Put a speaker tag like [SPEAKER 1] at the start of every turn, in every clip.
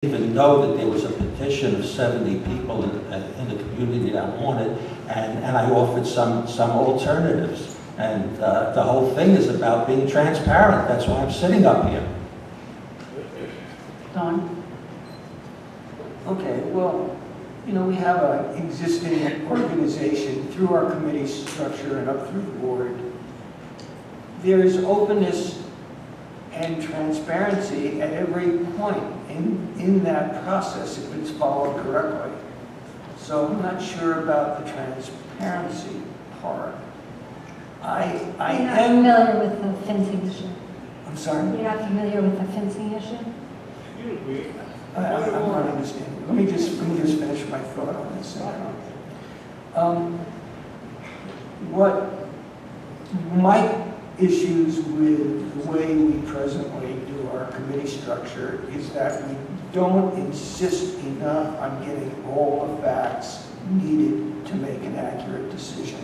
[SPEAKER 1] Even know that there was a petition of 70 people in the community that wanted, and I offered some alternatives. And the whole thing is about being transparent. That's why I'm sitting up here.
[SPEAKER 2] Don?
[SPEAKER 3] Okay, well, you know, we have an existing organization through our committee structure and up through the board. There is openness and transparency at every point in that process if it's followed correctly. So I'm not sure about the transparency part. I
[SPEAKER 4] You're not
[SPEAKER 3] am...
[SPEAKER 4] familiar with the fencing issue?
[SPEAKER 3] I'm sorry?
[SPEAKER 4] You're not familiar with the fencing issue?
[SPEAKER 3] I'm not understanding. Let me just finish my thought on this. What my issues with the way we presently do our committee structure is that we don't insist enough on getting all the facts needed to make an accurate decision.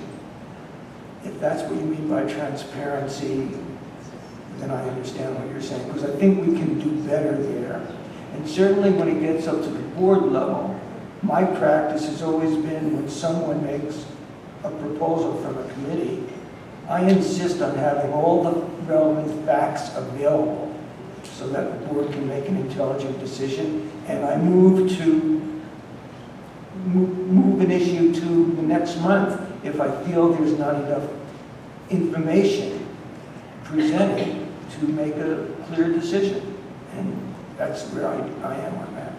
[SPEAKER 3] If that's what you mean by transparency, then I understand what you're saying, because I think we can do better there. And certainly when it gets up to the board level, my practice has always been when someone makes a proposal from a committee, I insist on having all the relevant facts available so that the board can make an intelligent decision, and I move an issue to the next month if I feel there's not enough information presented to make a clear decision. And that's where I am on that.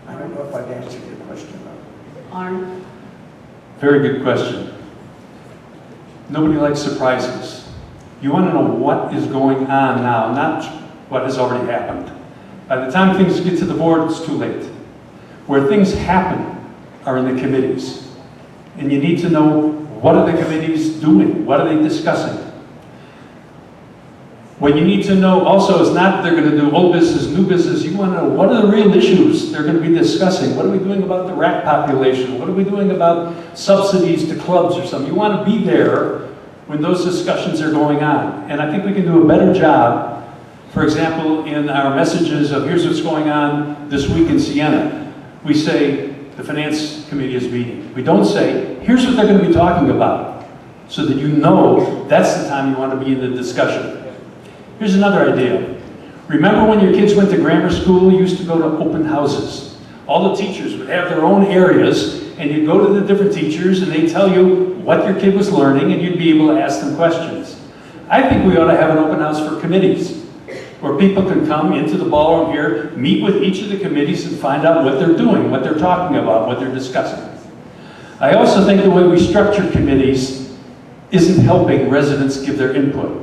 [SPEAKER 3] I don't know if I've answered your question, though.
[SPEAKER 2] Arn?
[SPEAKER 5] Very good question. Nobody likes surprises. You want to know what is going on now, not what has already happened. By the time things get to the board, it's too late. Where things happen are in the committees. And you need to know, what are the committees doing? What are they discussing? What you need to know also is not that they're going to do old business, new business. You want to know, what are the real issues they're going to be discussing? What are we doing about the rat population? What are we doing about subsidies to clubs or something? You want to be there when those discussions are going on. And I think we can do a better job, for example, in our messages of here's what's going on this week in Siena. We say the finance committee is meeting. We don't say here's what they're going to be talking about, so that you know that's the time you want to be in the discussion. Here's another idea. Remember when your kids went to grammar school, you used to go to open houses. All the teachers would have their own areas, and you'd go to the different teachers, and they'd tell you what your kid was learning, and you'd be able to ask them questions. I think we ought to have an open house for committees, where people can come into the ballroom here, meet with each of the committees, and find out what they're doing, what they're talking about, what they're discussing. I also think the way we structure committees isn't helping residents give their input.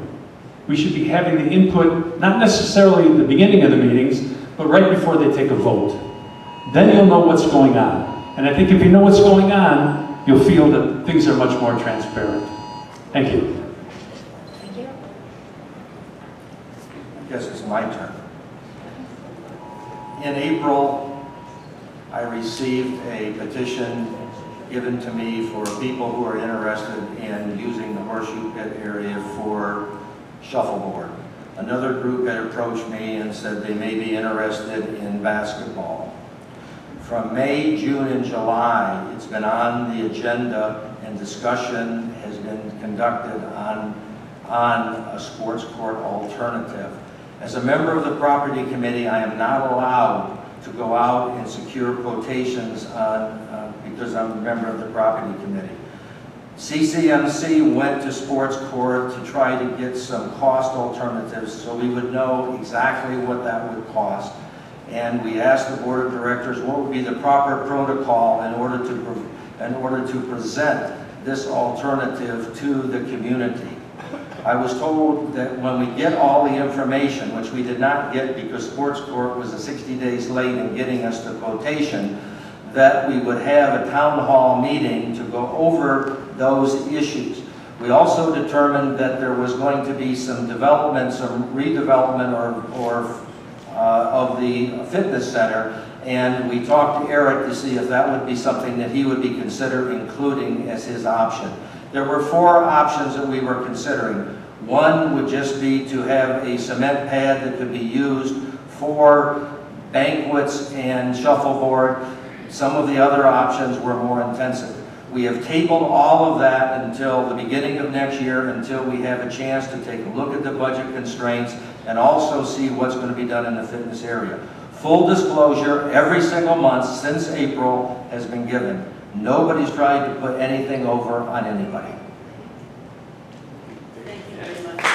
[SPEAKER 5] We should be having the input, not necessarily at the beginning of the meetings, but right before they take a vote. Then you'll know what's going on. And I think if you know what's going on, you'll feel that things are much more transparent. Thank you.
[SPEAKER 4] Thank you.
[SPEAKER 6] I guess it's my turn. In April, I received a petition given to me for people who are interested in using the horseshoe pit area for shuffleboard. Another group had approached me and said they may be interested in basketball. From May, June, and July, it's been on the agenda and discussion has been conducted on a sports court alternative. As a member of the property committee, I am not allowed to go out and secure quotations because I'm a member of the property committee. CCMC went to sports court to try to get some cost alternatives so we would know exactly what that would cost. And we asked the board of directors what would be the proper protocol in order to present this alternative to the community. I was told that when we get all the information, which we did not get because sports court was 60 days late in getting us the quotation, that we would have a town hall meeting to go over those issues. We also determined that there was going to be some development, some redevelopment of the fitness center, and we talked to Eric to see if that would be something that he would be considering including as his option. There were 4 options that we were considering. One would just be to have a cement pad that could be used for banquets and shuffleboard. Some of the other options were more intensive. We have tabled all of that until the beginning of next year, until we have a chance to take a look at the budget constraints and also see what's going to be done in the fitness area. Full disclosure, every single month since April has been given. Nobody's tried to put anything over on anybody.
[SPEAKER 2] Thank you very much.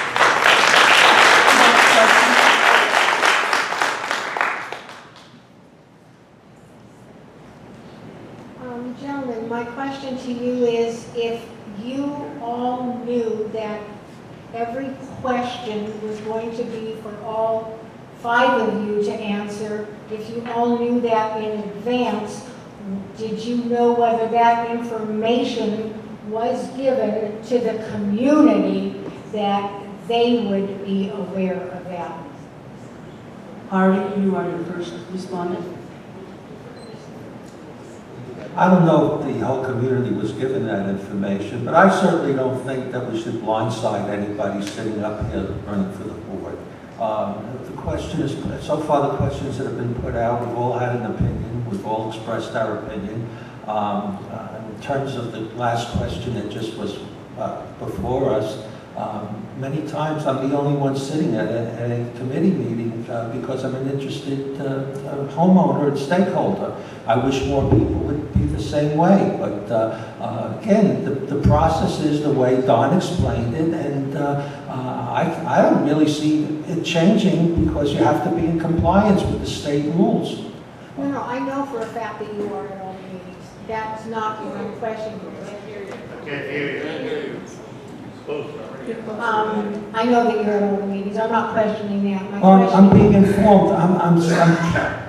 [SPEAKER 7] Gentlemen, my question to you is, if you all knew that every question was going to be for all 5 of you to answer, if you all knew that in advance, did you know whether that information was given to the community that they would be aware of that?
[SPEAKER 2] Artie, you are the first respondent.
[SPEAKER 1] I don't know if the whole community was given that information, but I certainly don't think that we should blindside anybody sitting up here running for the board. The question is, so far the questions that have been put out, we've all had an opinion, we've all expressed our opinion. In terms of the last question that just was before us, many times I'm the only one sitting at a committee meeting because I'm an interested homeowner and stakeholder. I wish more people would be the same way, but again, the process is the way Don explained it, and I don't really see it changing because you have to be in compliance with the state rules.
[SPEAKER 7] No, I know for a fact that you are at all the meetings. That's not what I'm questioning. I know that you're at all the meetings. I'm not questioning that. My
[SPEAKER 1] I'm
[SPEAKER 7] question-
[SPEAKER 1] being informed.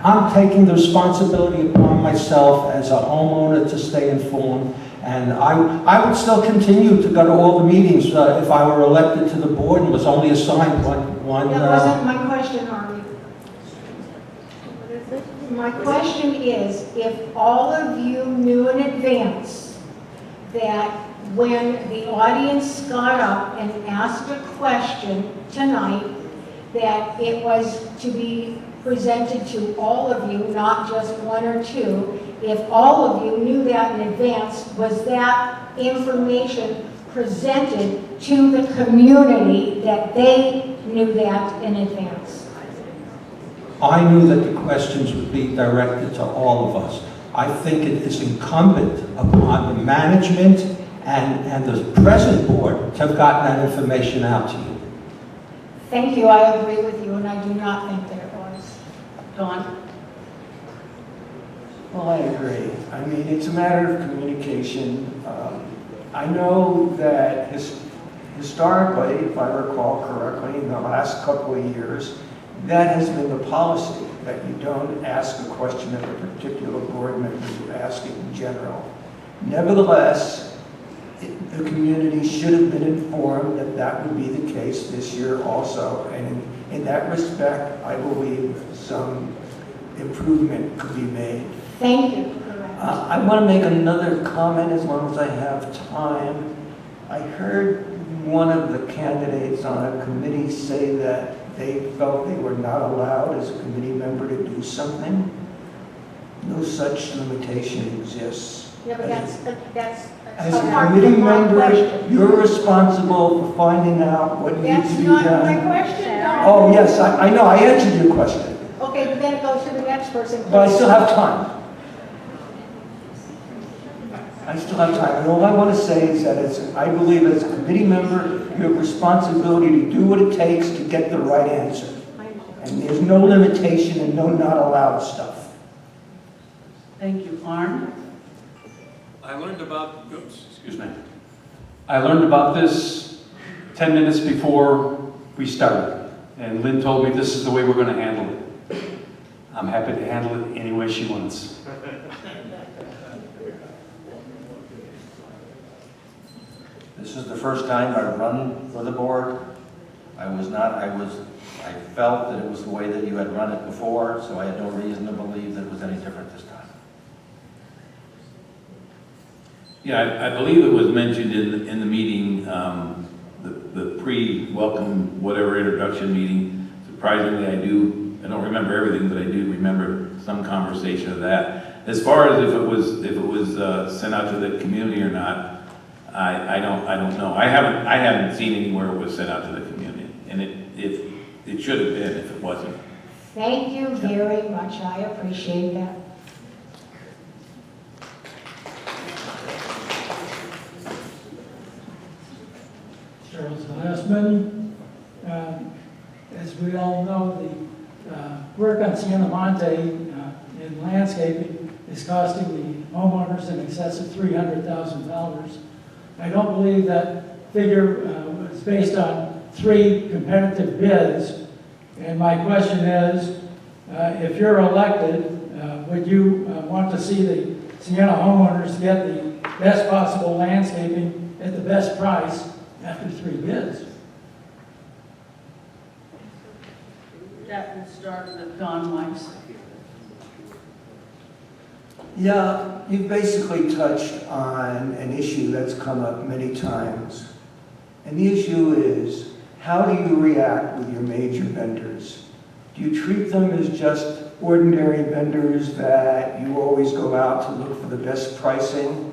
[SPEAKER 1] I'm taking the responsibility upon myself as a homeowner to stay informed, and I would still continue to go to all the meetings if I were elected to the board and was only assigned one.
[SPEAKER 7] That wasn't my question, Artie. My question is, if all of you knew in advance that when the audience got up and asked a question tonight, that it was to be presented to all of you, not just 1 or 2, if all of you knew that in advance, was that information presented to the community that they knew that in advance?
[SPEAKER 1] I knew that the questions would be directed to all of us. I think it is incumbent upon the management and the present board to have gotten that information out to you.
[SPEAKER 7] Thank you, I agree with you, and I do not think that it was.
[SPEAKER 2] Dawn?
[SPEAKER 3] Well, I agree. I mean, it's a matter of communication. I know that historically, if I recall correctly, in the last couple of years, that has been the policy, that you don't ask a question of a particular board member, you ask it in general. Nevertheless, the community should have been informed that that would be the case this year also, and in that respect, I believe some improvement could be made.
[SPEAKER 7] Thank you. Correct.
[SPEAKER 3] I want to make another comment as long as I have time. I heard one of the candidates on a committee say that they felt they were not allowed as a committee member to do something. No such limitation exists.
[SPEAKER 7] Yeah, but that's
[SPEAKER 3] As a
[SPEAKER 7] apart
[SPEAKER 3] committee
[SPEAKER 7] from my
[SPEAKER 3] member,
[SPEAKER 7] question.
[SPEAKER 3] you're responsible for finding out what needs
[SPEAKER 7] That's
[SPEAKER 3] to be
[SPEAKER 7] not my
[SPEAKER 3] done.
[SPEAKER 7] question, Don.
[SPEAKER 3] Oh, yes, I know, I answered your question,
[SPEAKER 7] Okay, but then it goes to the next person.
[SPEAKER 3] but I
[SPEAKER 7] please.
[SPEAKER 3] still have time. I still have time, and all I want to say is that I believe as a committee member, you have responsibility to do what it takes to get the right answer. And there's no limitation and no not allowed stuff.
[SPEAKER 2] Thank you. Arn?
[SPEAKER 5] I learned about, excuse me. I learned about this 10 minutes before we started. And Lynn told me this is the way we're going to handle it. I'm happy to handle it any way she wants.
[SPEAKER 6] This is the first time I've run for the board. I felt that it was the way that you had run it before, so I had no reason to believe that it was any different this time.
[SPEAKER 8] Yeah, I believe it was mentioned in the meeting, the pre-welcome whatever introduction meeting. Surprisingly, I do I don't remember everything, but I do remember some conversation of that. As far as if it was sent out to the community or not, I don't know. I haven't seen anywhere it was sent out to the community, and it should have been if it wasn't.
[SPEAKER 7] Thank you very much, I appreciate that.
[SPEAKER 9] Charles Glassman. As we all know, the work on Sienna Monte in landscaping is costing the homeowners in excess of $300,000. I don't believe that figure was based on 3 competitive bids. And my question is, if you're elected, would you want to see the Sienna homeowners get the best possible landscaping at the best price after 3 bids?
[SPEAKER 2] That will start with Don Weiss.
[SPEAKER 3] Yeah, you've basically touched on an issue that's come up many times. And the issue is, how do you react with your major vendors? Do you treat them as just ordinary vendors that you always go out to look for the best pricing?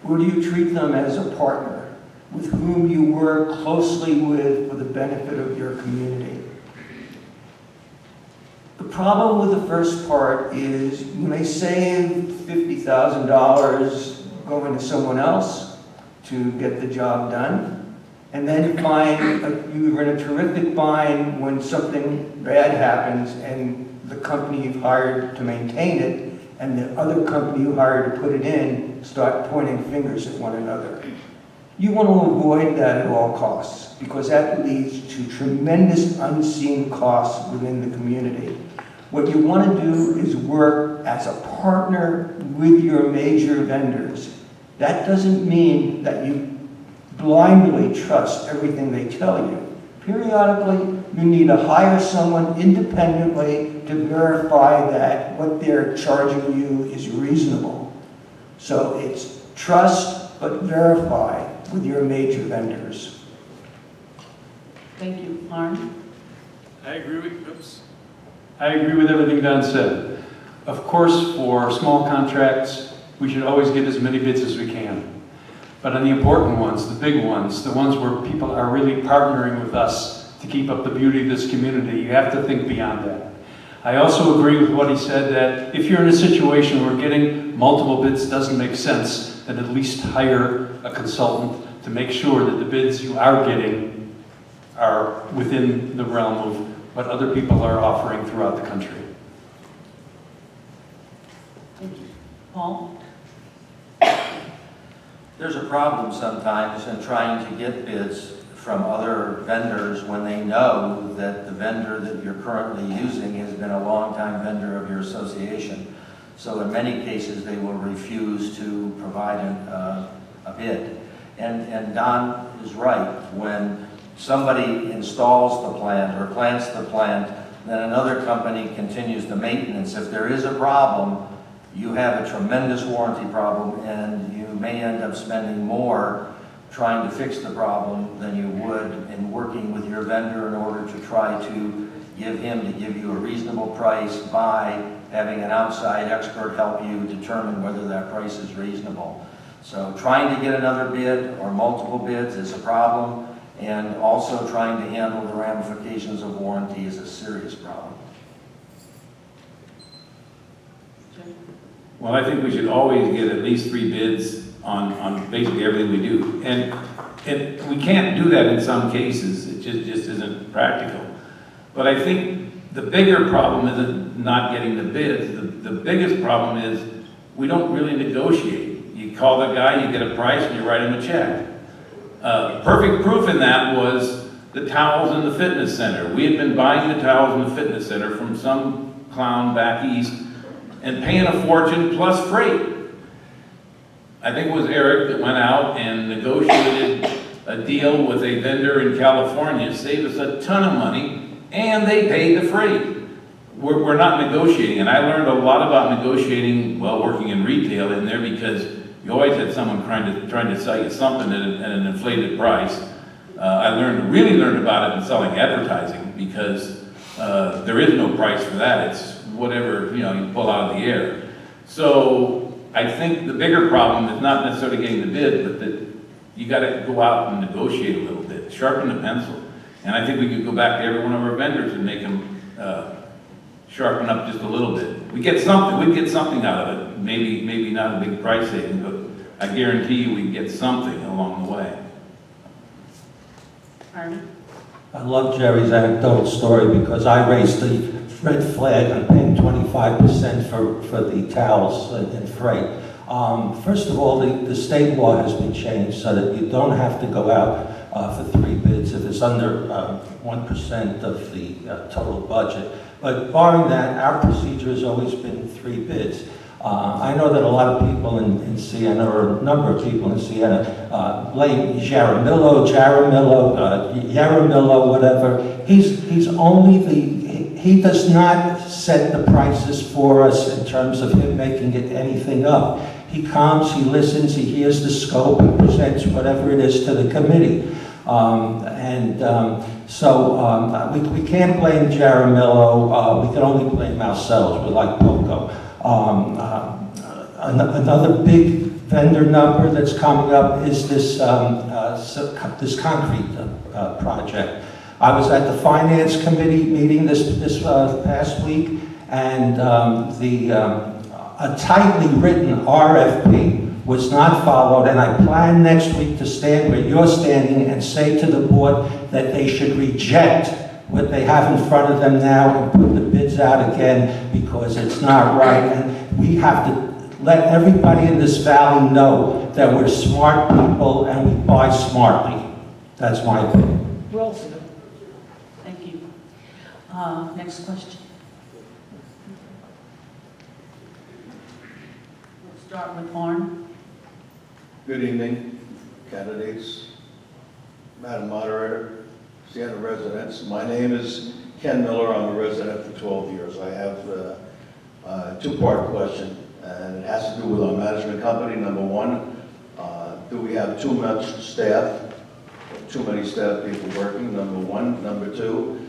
[SPEAKER 3] Or do you treat them as a partner with whom you work closely with for the benefit of your community? The problem with the first part is you may save $50,000 going to someone else to get the job done, and then you're in a terrific bind when something bad happens and the company you've hired to maintain it and the other company you hired to put it in start pointing fingers at one another. You want to avoid that at all costs, because that leads to tremendous unseen costs within the community. What you want to do is work as a partner with your major vendors. That doesn't mean that you blindly trust everything they tell you. Periodically, you need to hire someone independently to verify that what they're charging you is reasonable. So it's trust, but verify with your major vendors.
[SPEAKER 2] Thank you. Arn?
[SPEAKER 5] I agree with everything Don said. Of course, for small contracts, we should always get as many bids as we can. But on the important ones, the big ones, the ones where people are really partnering with us to keep up the beauty of this community, you have to think beyond that. I also agree with what he said, that if you're in a situation where getting multiple bids doesn't make sense, then at least hire a consultant to make sure that the bids you are getting are within the realm of what other people are offering throughout the country.
[SPEAKER 2] Thank you. Paul?
[SPEAKER 6] There's a problem sometimes in trying to get bids from other vendors when they know that the vendor that you're currently using has been a longtime vendor of your association. So in many cases, they will refuse to provide a bid. And Don is right. When somebody installs the plant or plants the plant, then another company continues the maintenance. If there is a problem, you have a tremendous warranty problem, and you may end up spending more trying to fix the problem than you would in working with your vendor in order to try to give him to give you a reasonable price by having an outside expert help you determine whether that price is reasonable. So trying to get another bid or multiple bids is a problem, and also trying to handle the ramifications of warranty is a serious problem.
[SPEAKER 8] Well, I think we should always get at least 3 bids on basically everything we do. And we can't do that in some cases. It just isn't practical. But I think the bigger problem isn't not getting the bids. The biggest problem is we don't really negotiate. You call the guy, you get a price, and you write him a check. Perfect proof in that was the towels in the fitness center. We had been buying the towels in the fitness center from some clown back east and paying a fortune plus freight. I think it was Eric that went out and negotiated a deal with a vendor in California, saved us a ton of money, and they paid the freight. We're not negotiating, and I learned a lot about negotiating while working in retail in there, because you always had someone trying to sell you something at an inflated price. I really learned about it in selling advertising, because there is no price for that. It's whatever, you know, you pull out of the air. So I think the bigger problem is not necessarily getting the bid, but that you gotta go out and negotiate a little bit, sharpen the pencil. And I think we could go back to every one of our vendors and make them, sharpen up just a little bit. We'd get something out of it. Maybe not a big price saving, but I guarantee you we'd get something along the way.
[SPEAKER 2] Arnie?
[SPEAKER 1] I love Jerry's anecdotal story because I raised the red flag on paying 25% for the towels and freight. First of all, the state law has been changed so that you don't have to go out for 3 bids if it's under 1% of the total budget. But barring that, our procedure has always been 3 bids. I know that a lot of people in Siena, or a number of people in Siena, blame Jaramillo, whatever. He does not set the prices for us in terms of him making it anything up. He comes, he listens, he hears the scope, and presents whatever it is to the committee. So we can't blame Jaramillo, we can only blame ourselves. We're like Poco. Another big vendor number that's coming up is this concrete project. I was at the Finance Committee meeting this past week, and a tightly written RFP was not followed, and I plan next week to stand where you're standing and say to the board that they should reject what they have in front of them now and put the bids out again because it's not right. And we have to let everybody in this valley know that we're smart people and we buy smartly. That's my opinion.
[SPEAKER 2] Well said. Thank you. Next question. We'll start with Arn.
[SPEAKER 10] Good evening, candidates, Madam Moderator, Siena residents. My name is Ken Miller. I'm a resident for 12 years. I have a two-part question, and it has to do with our management company. Number one, do we have too much staff, too many staff people working? Number one. Number two,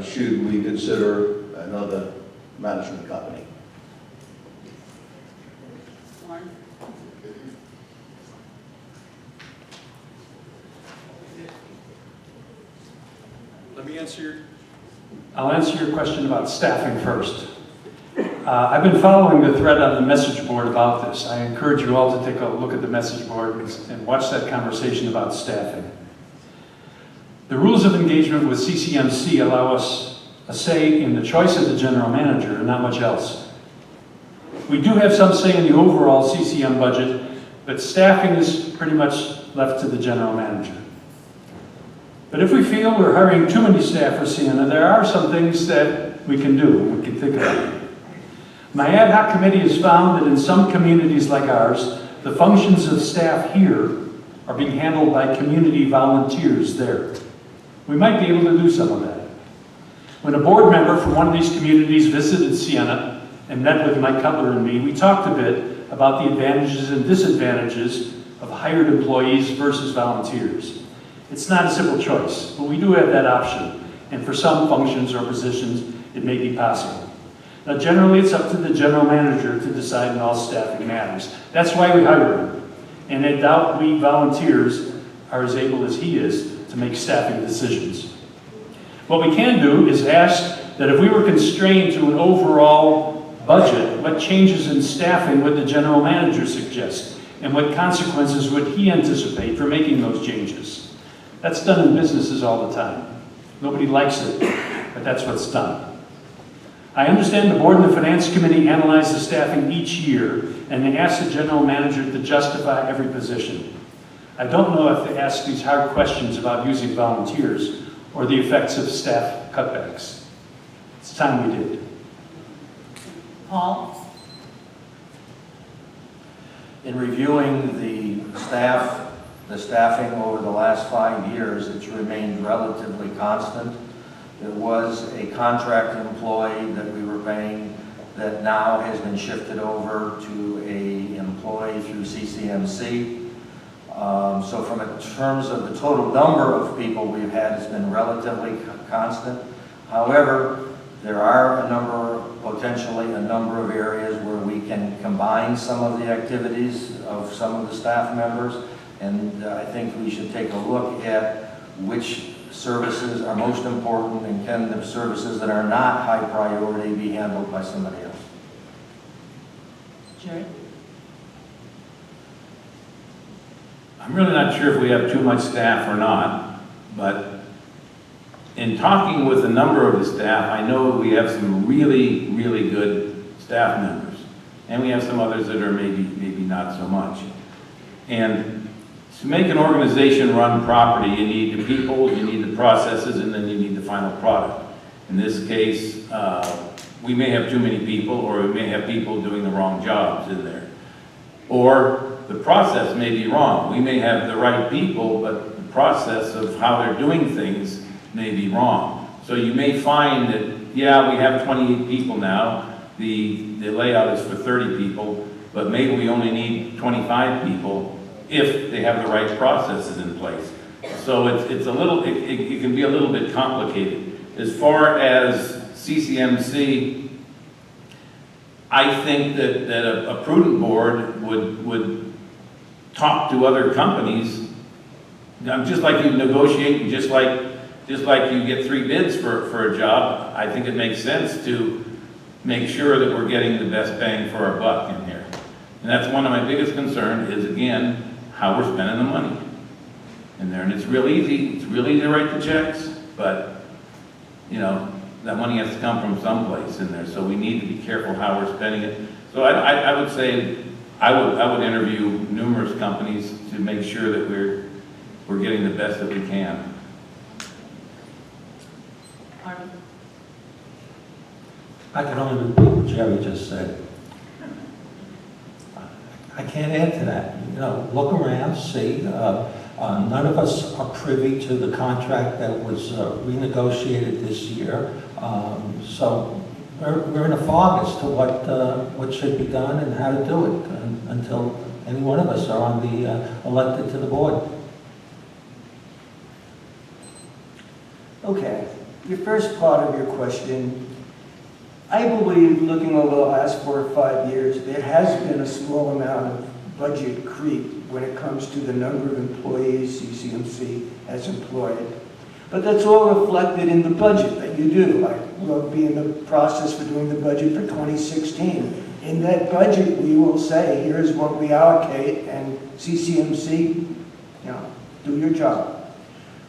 [SPEAKER 10] should we consider another management company?
[SPEAKER 2] Arn?
[SPEAKER 5] I'll answer your question about staffing first. I've been following the thread on the message board about this. I encourage you all to take a look at the message board and watch that conversation about staffing. The rules of engagement with CCMC allow us a say in the choice of the general manager and not much else. We do have some say in the overall CCM budget, but staffing is pretty much left to the general manager. But if we feel we're hiring too many staff for Siena, there are some things that we can do, we can think about. My ad hoc committee has found that in some communities like ours, the functions of staff here are being handled by community volunteers there. We might be able to do some of that. When a board member from one of these communities visited Siena and met with Mike Cutler and me, we talked a bit about the advantages and disadvantages of hired employees versus volunteers. It's not a simple choice, but we do have that option, and for some functions or positions, it may be possible. Now, generally, it's up to the general manager to decide in all staffing matters. That's why we hire him, and I doubt we volunteers are as able as he is to make staffing decisions. What we can do is ask that if we were constrained to an overall budget, what changes in staffing would the general manager suggest, and what consequences would he anticipate for making those changes? That's done in businesses all the time. Nobody likes it, but that's what's done. I understand the board and the finance committee analyze the staffing each year, and they ask the general manager to justify every position. I don't know if they ask these hard questions about using volunteers or the effects of staff cutbacks. It's time we did.
[SPEAKER 2] Paul?
[SPEAKER 6] In reviewing the staffing over the last 5 years, it's remained relatively constant. There was a contract employee that we were paying that now has been shifted over to an employee through CCMC. So from in terms of the total number of people we've had, it's been relatively constant. However, there are potentially a number of areas where we can combine some of the activities of some of the staff members, and I think we should take a look at which services are most important, and can the services that are not high priority be handled by somebody else.
[SPEAKER 2] Jerry?
[SPEAKER 8] I'm really not sure if we have too much staff or not, but in talking with a number of the staff, I know we have some really, really good staff members. And we have some others that are maybe not so much. And to make an organization run properly, you need the people, you need the processes, and then you need the final product. In this case, we may have too many people, or we may have people doing the wrong jobs in there. Or the process may be wrong. We may have the right people, but the process of how they're doing things may be wrong. So you may find that, yeah, we have 28 people now, the layout is for 30 people, but maybe we only need 25 people if they have the right processes in place. So it's a little, it can be a little bit complicated. As far as CCMC, I think that a prudent board would talk to other companies, just like you negotiate, and just like you get 3 bids for a job. I think it makes sense to make sure that we're getting the best bang for our buck in here. And that's one of my biggest concerns is, again, how we're spending the money in there. And it's real easy to write the checks, but, you know, that money has to come from someplace in there. So we need to be careful how we're spending it. So I would say I would interview numerous companies to make sure that we're getting the best that we can.
[SPEAKER 2] Artie?
[SPEAKER 1] I can only repeat what Jerry just said. I can't add to that. You know, look around, see. None of us are privy to the contract that was renegotiated this year. So we're in a fog as to what should be done and how to do it until any one of us are on the elected to the board.
[SPEAKER 3] Okay, your first part of your question, I believe, looking over the last 4 or 5 years, there has been a small amount of budget creep when it comes to the number of employees CCMC has employed. But that's all reflected in the budget that you do. I will be in the process for doing the budget for 2016. In that budget, we will say, here's what we allocate, and CCMC, you know, do your job.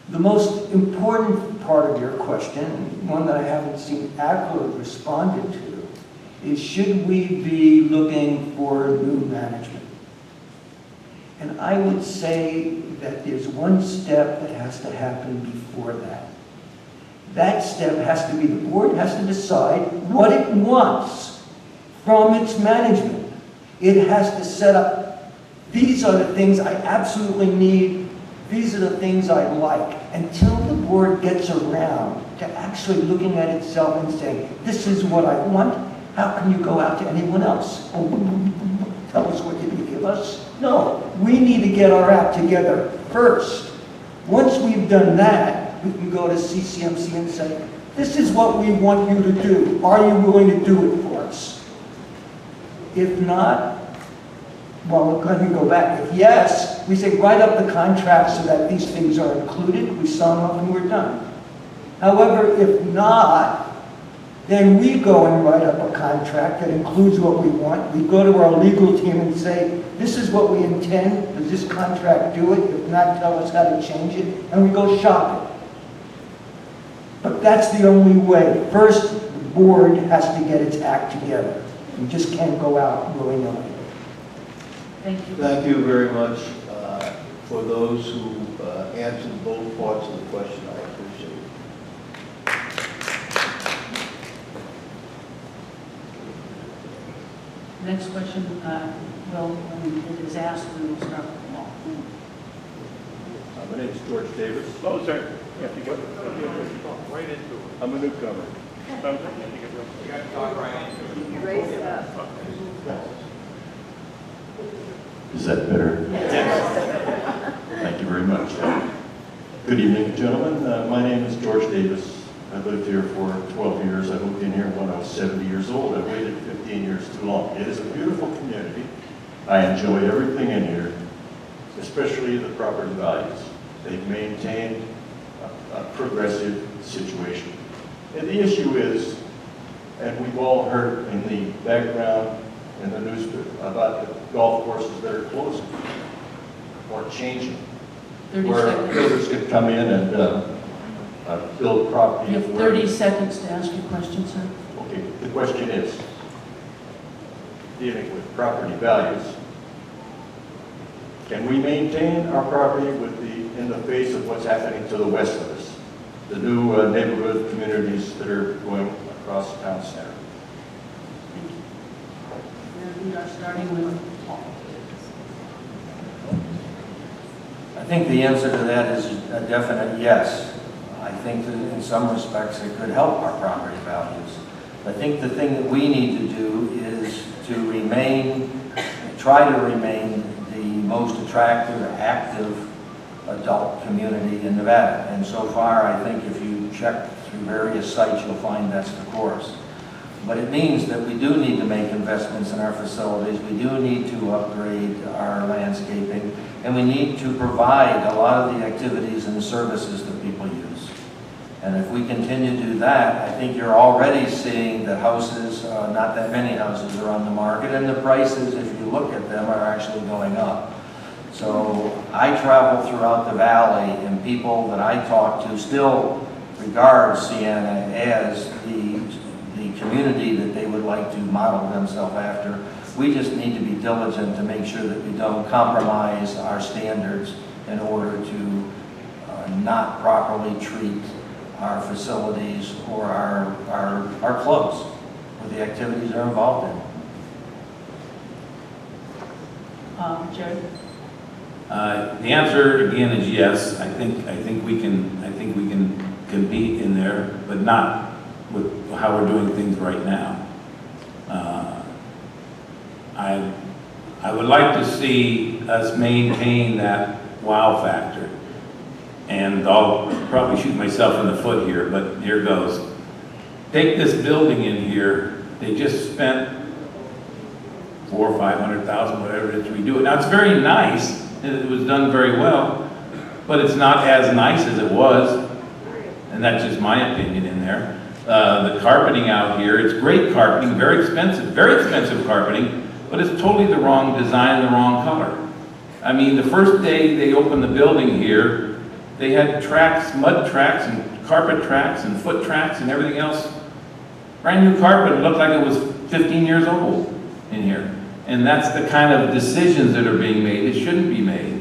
[SPEAKER 3] The most important part of your question, one that I haven't seen accurately responded to, is should we be looking for new management? And I would say that there's one step that has to happen before that. That step has to be, the board has to decide what it wants from its management. It has to set up, these are the things I absolutely need, these are the things I like. Until the board gets around to actually looking at itself and saying, this is what I want, how can you go out to anyone else? Oh, tell us what you can give us. No, we need to get our act together first. Once we've done that, we can go to CCMC and say, this is what we want you to do. Are you willing to do it for us? If not, well, let me go back. If yes, we say write up the contract so that these things are included. We sign off and we're done. However, if not, then we go and write up a contract that includes what we want. We go to our legal team and say, this is what we intend. Does this contract do it? If not, tell us how to change it. And we go shop it. But that's the only way. First, the board has to get its act together. We just can't go out willy-nilly.
[SPEAKER 2] Thank you.
[SPEAKER 10] Thank you very much for those who answered both parts of the question. I appreciate it.
[SPEAKER 2] Next question, when it is asked, we will start with the law.
[SPEAKER 11] My name is George Davis. Oh, sorry. Yeah, you got right into it. I'm a newcomer. You got to talk right into it.
[SPEAKER 12] Raise it up.
[SPEAKER 11] Is that better? Yes. Thank you very much. Good evening, gentlemen. My name is George Davis.
[SPEAKER 10] I lived here for 12 years. I moved in here when I was 70 years old. I waited 15 years too long. It is a beautiful community. I enjoy everything in here, especially the property values. They've maintained a progressive situation. And the issue is, and we've all heard in the background in the news about the golf courses that are closing or changing,
[SPEAKER 2] 30
[SPEAKER 10] where
[SPEAKER 2] seconds.
[SPEAKER 10] builders could come in and build property.
[SPEAKER 2] You have 30 seconds to ask your question, sir.
[SPEAKER 10] Okay, the question is, dealing with property values, can we maintain our property in the face of what's happening to the west of us? The new neighborhood communities that are going across the town center.
[SPEAKER 2] And we are starting with Paul.
[SPEAKER 6] I think the answer to that is a definite yes. I think that in some respects it could help our property values. I think the thing that we need to do is to try to remain the most attractive, active adult community in Nevada. And so far, I think if you check through various sites, you'll find that's the course. But it means that we do need to make investments in our facilities. We do need to upgrade our landscaping. And we need to provide a lot of the activities and services that people use. And if we continue to do that, I think you're already seeing that houses, not that many houses are on the market, and the prices, if you look at them, are actually going up. So I travel throughout the valley, and people that I talk to still regard Sienna as the community that they would like to model themselves after. We just need to be diligent to make sure that we don't compromise our standards in order to not properly treat our facilities or our clubs or the activities they're involved in.
[SPEAKER 2] Jerry?
[SPEAKER 8] The answer again is yes. I think we can compete in there, but not with how we're doing things right now. I would like to see us maintain that wow factor. And I'll probably shoot myself in the foot here, but here goes. Take this building in here. They just spent $400,000 or $500,000, whatever it is, to redo it. Now it's very nice. It was done very well, but it's not as nice as it was, and that's just my opinion in there. The carpeting out here, it's great carpeting, very expensive carpeting, but it's totally the wrong design, the wrong color. I mean, the first day they opened the building here, they had tracks, mud tracks, and carpet tracks, and foot tracks, and everything else. Brand new carpet, it looked like it was 15 years old in here. And that's the kind of decisions that are being made. It shouldn't be made.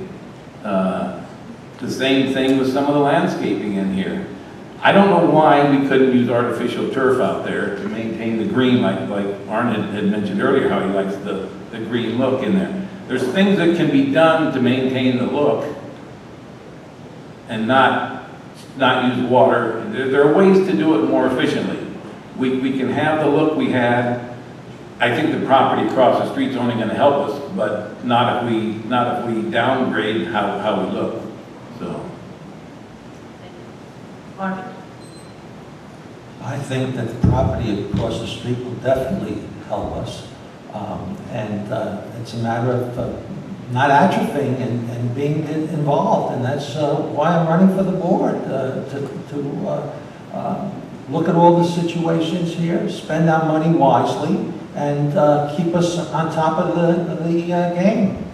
[SPEAKER 8] The same thing with some of the landscaping in here. I don't know why we couldn't use artificial turf out there to maintain the green, like Arne had mentioned earlier, how he likes the green look in there. There's things that can be done to maintain the look and not use water. There are ways to do it more efficiently. We can have the look we had. I think the property across the street is only going to help us, but not if we downgrade how we look. So.
[SPEAKER 2] Mark?
[SPEAKER 1] I think that the property across the street will definitely help us. It's a matter of not atrophying and being involved. And that's why I'm running for the board, to look at all the situations here, spend our money wisely, and keep us on top of the game.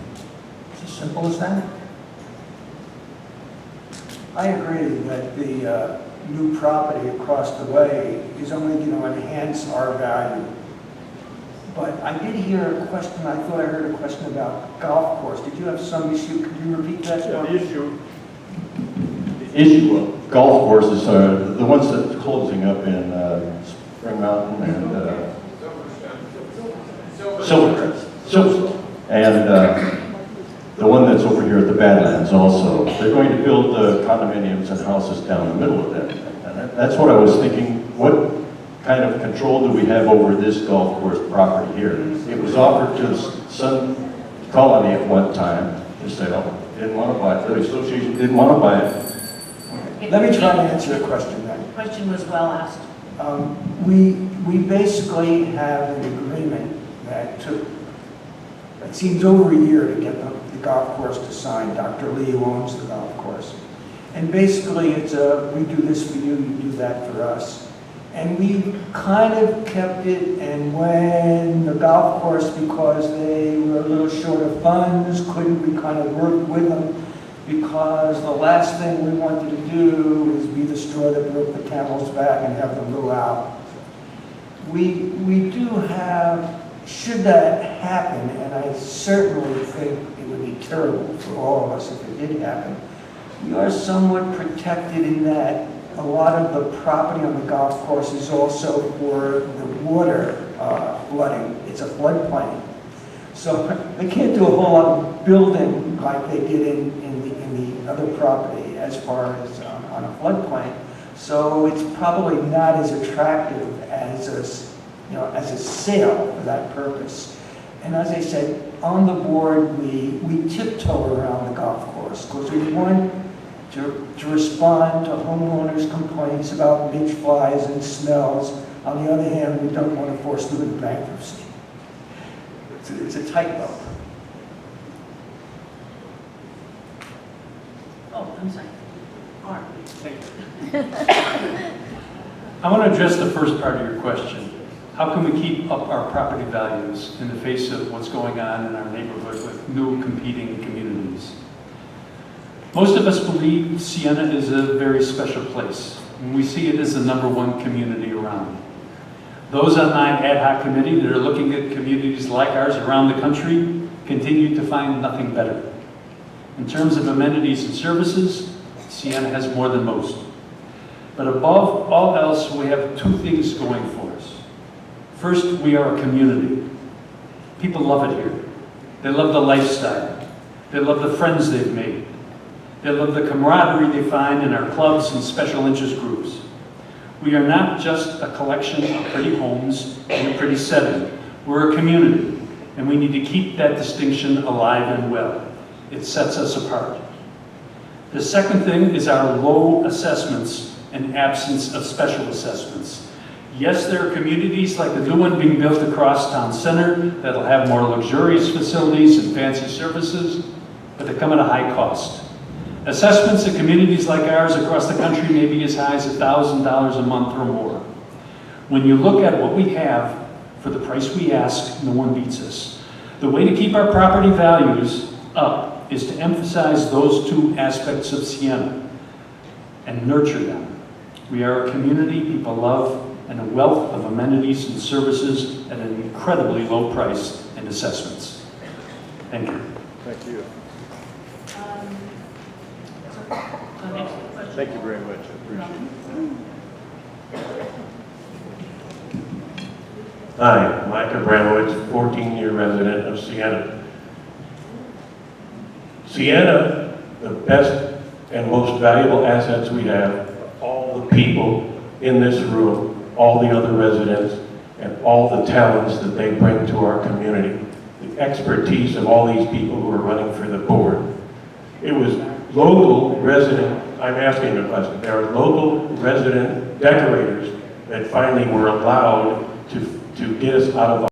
[SPEAKER 1] It's as simple as that.
[SPEAKER 3] I agree that the new property across the way is only going to enhance our value. But I did hear a question, I thought I heard a question about golf course. Did you have some issue? Could you repeat that?
[SPEAKER 11] Yeah, the
[SPEAKER 10] issue of golf courses are the ones that are closing up in Spring Mountain and Silvercrest. And the one that's over here at the Badlands also. They're going to build condominiums and houses down the middle of them. And that's what I was thinking. What kind of control do we have over this golf course property here? It was offered to Sun Colony at one time. They said, didn't want to buy it. The association didn't want to buy it.
[SPEAKER 3] Let me try to answer your question then.
[SPEAKER 2] question was well asked.
[SPEAKER 3] We basically have an agreement that took, it seems over a year to get the golf course to sign. Dr. Lee, who owns the golf course. And basically it's we do this for you, you do that for us. And we kind of kept it, and when the golf course, because they were a little short of funds, couldn't we kind of work with them? Because the last thing we wanted to do is be the straw that broke the camel's back and have them go out. We do have, should that happen, and I certainly think it would be terrible for all of us if it did happen, we are somewhat protected in that a lot of the property on the golf course is also for the water flooding. It's a floodplain. So they can't do a whole lot of building like they did in the other property as far as on a floodplain. So it's probably not as attractive as as a sale for that purpose. And as I said, on the board, we tiptoe around the golf course because we want to respond to homeowners' complaints about midge flies and smells. On the other hand, we don't want to force them into bankruptcy. It's a tightrope.
[SPEAKER 2] Oh, I'm sorry. Art.
[SPEAKER 5] I want to address the first part of your question. How can we keep up our property values in the face of what's going on in our neighborhood with new competing communities? Most of us believe Siena is a very special place, and we see it as the #1 community around. Those on my ad hoc committee that are looking at communities like ours around the country continue to find nothing better. In terms of amenities and services, Siena has more than most. But above all else, we have two things going for us. First, we are a community. People love it here. They love the lifestyle. They love the friends they've made. They love the camaraderie they find in our clubs and special interest groups. We are not just a collection of pretty homes in a pretty setting. We're a community, and we need to keep that distinction alive and well. It sets us apart. The second thing is our low assessments and absence of special assessments. Yes, there are communities like the new one being built across town center that'll have more luxurious facilities and fancy services, but they come at a high cost. Assessments in communities like ours across the country may be as high as $1,000 a month or more. When you look at what we have for the price we ask, no one beats us. The way to keep our property values up is to emphasize those two aspects of Siena and nurture them. We are a community people love and a wealth of amenities and services at an incredibly low price and assessments. Thank you.
[SPEAKER 11] Thank you.
[SPEAKER 2] Next question.
[SPEAKER 11] Thank you very much. I appreciate it.
[SPEAKER 12] Hi, Mike Abramowitz, 14-year resident of Siena. Siena, the best and most valuable assets we have are all the people in this room, all the other residents, and all the talents that they bring to our community. The expertise of all these people who are running for the board. It was local resident, I'm asking a question, there are local resident decorators that finally were allowed to get us out of